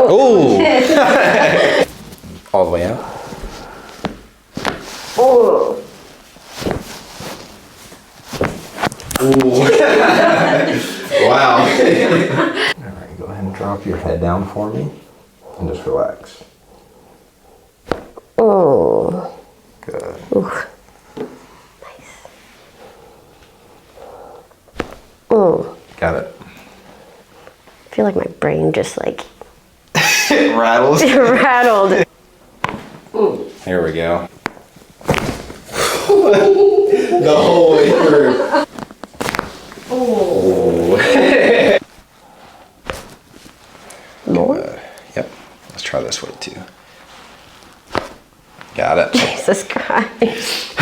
Oh! All the way out. Oh. Ooh. Wow. All right, go ahead and drop your head down for me and just relax. Oh. Good. Ooh. Nice. Oh. Got it. I feel like my brain just like It rattles. rattled. Here we go. The whole way through. Oh. More? Yep. Let's try this way too. Got it. Jesus Christ.